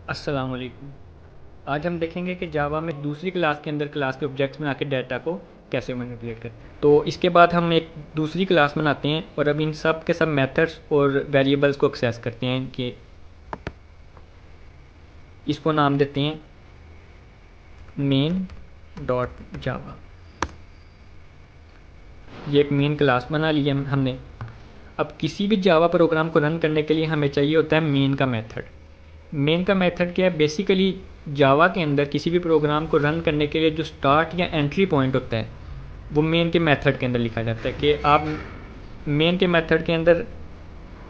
अस्सलाम वालेकुम। आज हम देखेंगे कि जावा में दूसरी क्लास के अंदर क्लास के ऑब्जेक्ट्स बना के डाटा को कैसे मैनिपुलेट करते हैं। तो इसके बाद हम एक दूसरी क्लास के अंदर क्लास के ऑब्जेक्ट्स बनाने हैं और अब इन सब के सब मेथड्स और वेरिएबल्स को एक्सेस करते हैं कि इसको नाम देते हैं मेन डॉट जावा। ये एक मेन क्लास बना लिया हमने। अब किसी भी जावा प्रोग्राम को रन करने के लिए हमें चाहिए होता है मेन का मेथड। मेन का मेथड क्या है? बेसिकली जावा के अंदर किसी भी प्रोग्राम को रन करने के लिए जो स्टार्ट या एंट्री पॉइंट होता है वो मेन के मेथड के अंदर लिखा जाता है कि आप मेन के मेथड के अंदर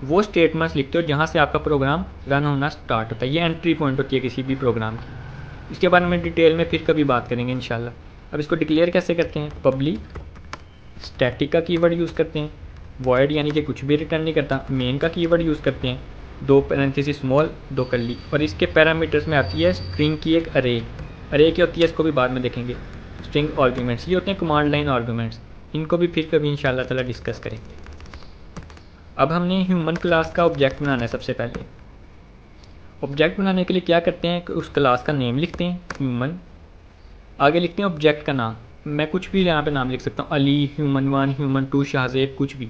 वो स्टेटमेंट्स लिखते हो जहाँ से आपका प्रोग्राम रन होना स्टार्ट होता है। ये एंट्री पॉइंट होती है किसी भी प्रोग्राम की। इसके बारे में डिटेल में फिर कभी बात करेंगे इंशाल्लाह। अब इसको डिक्लेयर कैसे करते हैं? पब्लिक स्टैटिक का कीवर्ड यूज़ करते हैं, वॉइड यानी कि कुछ भी रिटर्न नहीं करता, मेन का कीवर्ड यूज़ करते हैं, 2 पैरेंथेसिस स्मॉल 2 कर्ली, और इसके पैरामीटर्स में आती है स्ट्रिंग की एक अरे। अरे क्या होती है इसको भी बाद में देखेंगे। स्ट्रिंग आर्गूमेंट्स ये होते हैं कमांड लाइन आर्गूमेंट्स, इनको भी फिर कभी इंशाल्लाह ताला डिस्कस करेंगे। अब हमने ह्यूमन क्लास का ऑब्जेक्ट बनाना है। सबसे पहले ऑब्जेक्ट बनाने के लिए क्या करते हैं कि उस क्लास का नेम लिखते हैं ह्यूमन, आगे लिखते हैं ऑब्जेक्ट का नाम। मैं कुछ भी यहाँ पे नाम लिख सकता हूँ, अली, ह्यूमन 1, ह्यूमन 2, शाहजेब, कुछ भी।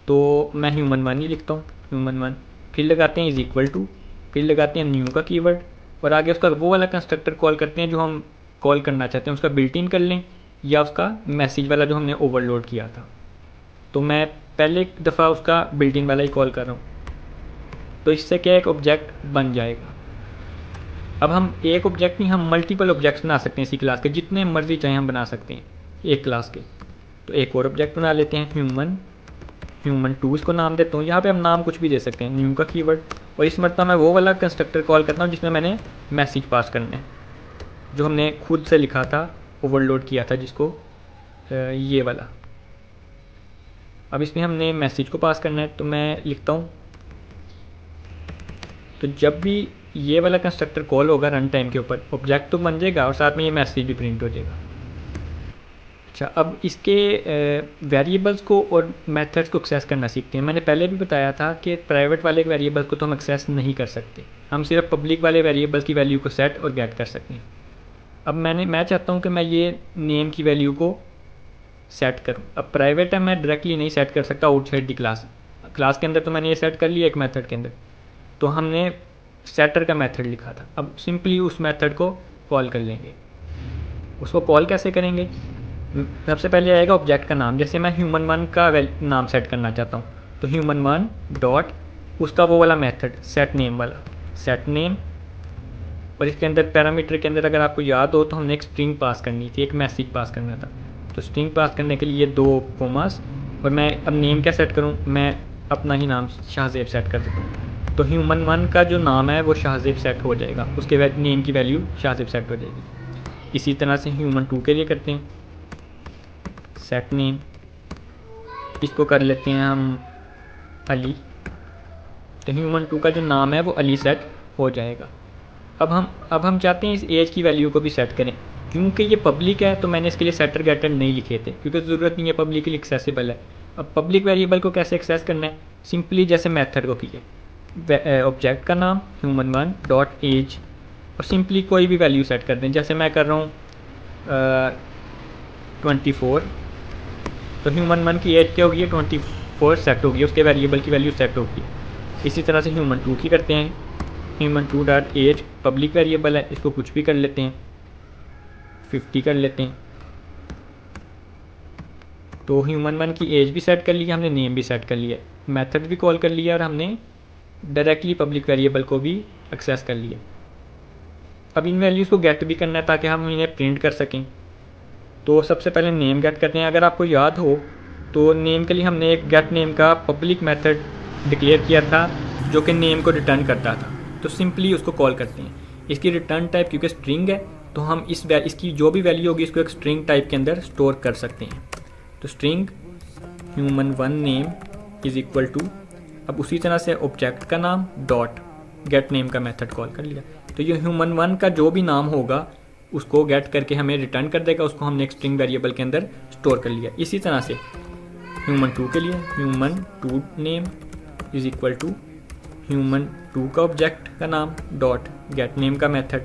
तो मैं ह्यूमन 1 ही लिखता हूँ, ह्यूमन 1। फिर लगाते हैं इज़ इक्वल टू, फिर लगाते हैं न्यू का कीवर्ड, और आगे उसका वो वाला कंस्ट्रक्टर कॉल करते हैं जो हम कॉल करना चाहते हैं। उसका बिल्ट इन कर लें या उसका मैसेज वाला जो हमने ओवरलोड किया था। तो मैं पहले एक दफ़ा उसका बिल्ट इन वाला ही कॉल कर रहा हूँ, तो इससे क्या एक ऑब्जेक्ट बन जाएगा। अब हम एक ऑब्जेक्ट नहीं, हम मल्टीपल ऑब्जेक्ट्स बना सकते हैं इसी क्लास के, जितने मर्जी चाहे हम बना सकते हैं एक क्लास के। तो एक और ऑब्जेक्ट बना लेते हैं ह्यूमन 2 इसको नाम देता हूँ। यहाँ पे हम नाम कुछ भी दे सकते हैं, न्यू का कीवर्ड, और इस मरतबा मैं वो वाला कंस्ट्रक्टर कॉल करता हूँ जिसमें मैंने मैसेज पास करना है, जो हमने खुद से लिखा था, ओवरलोड किया था जिसको, ये वाला। अब इसमें हमने मैसेज को पास करना है, तो मैं लिखता हूँ, तो जब भी ये वाला कंस्ट्रक्टर कॉल होगा रन टाइम के ऊपर, ऑब्जेक्ट तो बन जाएगा और साथ में ये मैसेज भी प्रिंट हो जाएगा। अच्छा, अब इसके वेरिएबल्स को और मेथड्स को एक्सेस करना सीखते हैं। मैंने पहले भी बताया था कि प्राइवेट वाले वेरिएबल्स को तो हम एक्सेस नहीं कर सकते, हम सिर्फ पब्लिक वाले वेरिएबल्स की वैल्यू को सेट और गेट कर सकते हैं। अब मैं चाहता हूँ कि मैं ये नेम की वैल्यू को सेट करूँ। अब प्राइवेट है, मैं डायरेक्टली नहीं सेट कर सकता आउटसाइड दी क्लास। क्लास के अंदर तो मैंने ये सेट कर लिया एक मेथड के अंदर, तो हमने सेटर का मेथड लिखा था। अब सिंपली उस मेथड को कॉल कर लेंगे। उसको कॉल कैसे करेंगे? सबसे पहले आएगा ऑब्जेक्ट का नाम। जैसे मैं ह्यूमन 1 का नाम सेट करना चाहता हूँ, तो ह्यूमन 1 डॉट उसका वो वाला मेथड सेट नेम वाला, सेट नेम। और इसके अंदर पैरामीटर के अंदर अगर आपको याद हो तो हमने एक स्ट्रिंग पास करनी थी, एक मैसेज पास करना था। तो स्ट्रिंग पास करने के लिए 2 कोमास, और मैं अब नेम क्या सेट करूँ? मैं अपना ही नाम शाहजेब सेट कर देता हूँ। तो ह्यूमन 1 का जो नाम है वो शाहजेब सेट हो जाएगा, उसके नेम की वैल्यू शाहजेब सेट हो जाएगी। इसी तरह से ह्यूमन 2 के लिए करते हैं, सेट नेम, इसको कर लेते हैं हम अली। तो ह्यूमन 2 का जो नाम है वो अली सेट हो जाएगा। अब हम चाहते हैं इस एज की वैल्यू को भी सेट करें। क्योंकि ये पब्लिक है तो मैंने इसके लिए सेटर गेटर नहीं लिखे थे, क्योंकि ज़रूरत नहीं है, पब्लिकली एक्सेसिबल है। अब पब्लिक वेरिएबल को कैसे एक्सेस करना है? सिंपली जैसे मेथड को किए, ऑब्जेक्ट का नाम ह्यूमन 1 डॉट एज, और सिंपली कोई भी वैल्यू सेट कर दें। जैसे मैं कर रहा हूँ 24, तो ह्यूमन 1 की एज क्या होगी? 24 सेट होगी, उसके वेरिएबल की वैल्यू सेट होगी। इसी तरह से ह्यूमन 2 की करते हैं, human 2 dot age public variable है, इसको कुछ भी कर लेते हैं, 50 कर लेते हैं। तो ह्यूमन 1 की एज भी सेट कर लिया हमने, नेम भी सेट कर लिया, मेथड भी कॉल कर लिया, और हमने डायरेक्टली पब्लिक वेरिएबल को भी एक्सेस कर लिया। अब इन वैल्यूज़ को गेट भी करना है ताकि हम इन्हें प्रिंट कर सकें। तो सबसे पहले नेम गेट करते हैं। अगर आपको याद हो तो नेम के लिए हमने एक गेट नेम का पब्लिक मेथड डिक्लेयर किया था जो कि नेम को रिटर्न करता था। तो सिंपली उसको कॉल करते हैं। इसकी रिटर्न टाइप क्योंकि स्ट्रिंग है तो हम इसकी जो भी वैल्यू होगी इसको एक स्ट्रिंग टाइप के अंदर स्टोर कर सकते हैं। तो string human 1 name is equal to, अब उसी तरह से ऑब्जेक्ट का नाम डॉट गेट नेम का मेथड कॉल कर लिया। तो ये ह्यूमन 1 का जो भी नाम होगा उसको गेट करके हमें रिटर्न कर देगा, उसको हमने एक स्ट्रिंग वेरिएबल के अंदर स्टोर कर लिया। इसी तरह से ह्यूमन 2 के लिए human 2 name is equal to human 2 का ऑब्जेक्ट का नाम डॉट गेट नेम का मेथड,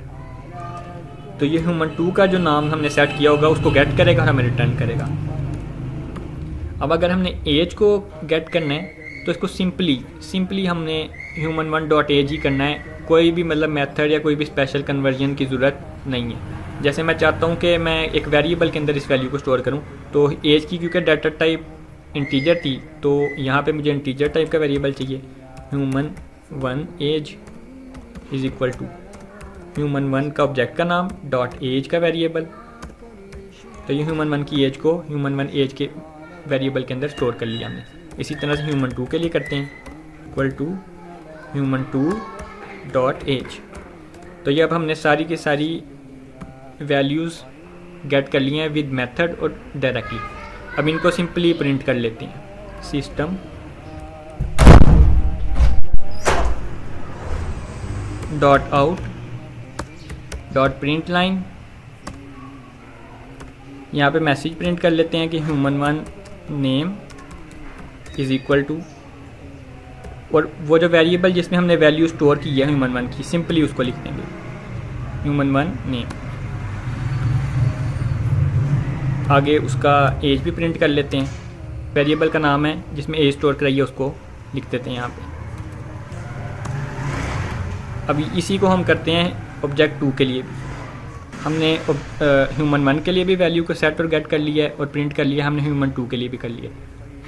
तो ये ह्यूमन2 का जो नाम हमने सेट किया होगा उसको गेट करेगा और हमें रिटर्न करेगा। अब अगर हमने एज को गेट करना है तो इसको सिंपली हमने human1.age ही करना है, कोई भी मतलब मेथड या कोई भी स्पेशल कन्वर्जन की ज़रूरत नहीं है। जैसे मैं चाहता हूँ कि मैं एक वेरिएबल के अंदर इस वैल्यू को स्टोर करूँ, तो एज की क्योंकि डाटा टाइप इंटीजर थी तो यहाँ पे मुझे इंटीजर टाइप का वेरिएबल चाहिए। human1age is equal to human1 का ऑब्जेक्ट का नाम डॉट एज का वेरिएबल, तो ये human1 की एज को human1age के वेरिएबल के अंदर स्टोर कर लिया हमने। इसी तरह से human2 के लिए करते हैं, equal to human2 dot as. तो ये अब हमने सारी की सारी वैल्यूज़ गेट कर लिए हैं विद मेथड और डायरेक्टली। अब इनको सिंपली प्रिंट कर लेते हैं, system dot out dot print line, यहाँ पे मैसेज प्रिंट कर लेते हैं कि human1 name is equal to, और वो जो वेरिएबल जिसमें हमने वैल्यू स्टोर की है human1 की, सिंपली उसको लिख देंगे human1 नेम। आगे उसका एज भी प्रिंट कर लेते हैं, वेरिएबल का नाम है जिसमें एज स्टोर कराइए उसको लिख देते हैं यहाँ पे। अभी इसी को हम करते हैं ऑब्जेक्ट 2 के लिए भी। हमने human1 के लिए भी वैल्यू को सेट और गेट कर लिया है और प्रिंट कर लिया, हमने human2 के लिए भी कर लिया।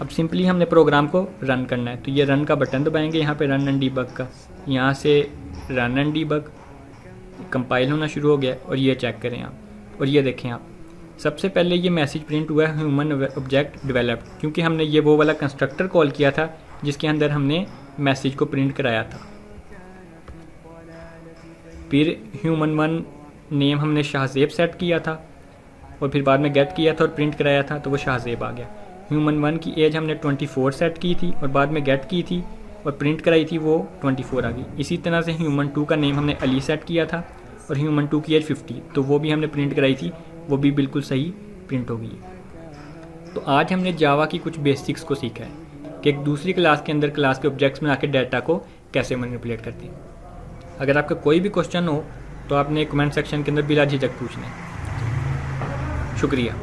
अब सिंपली हमने प्रोग्राम को रन करना है, तो ये रन का बटन दबाएंगे यहाँ पे, रन एंड डीबग का, यहाँ से रन एंड डीबग कंपाइल होना शुरू हो गया और ये चेक करें आप, और ये देखें आप, सबसे पहले ये मैसेज प्रिंट हुआ है ह्यूमन ऑब्जेक्ट डेवलप्ड, क्योंकि हमने ये वो वाला कंस्ट्रक्टर कॉल किया था जिसके अंदर हमने मैसेज को प्रिंट कराया था। फिर human1 नेम हमने शाहजेब सेट किया था और फिर बाद में गेट किया था और प्रिंट कराया था, तो वो शाहजेब आ गया। human1 की एज हमने 24 सेट की थी और बाद में गेट की थी और प्रिंट कराई थी, वो 24 आ गई। इसी तरह से human2 का नेम हमने अली सेट किया था और human2 की एज 50, तो वो भी हमने प्रिंट कराई थी, वो भी बिल्कुल सही प्रिंट हो गई। तो आज हमने जावा की कुछ बेसिक्स को सीखा है कि एक दूसरी क्लास के अंदर क्लास के ऑब्जेक्ट्स में आके डाटा को कैसे मैनिपुलेट करते हैं। अगर आपका कोई भी क्वेश्चन हो तो आपने कमेंट सेक्शन के अंदर बिला झिझक पूछना है। शुक्रिया।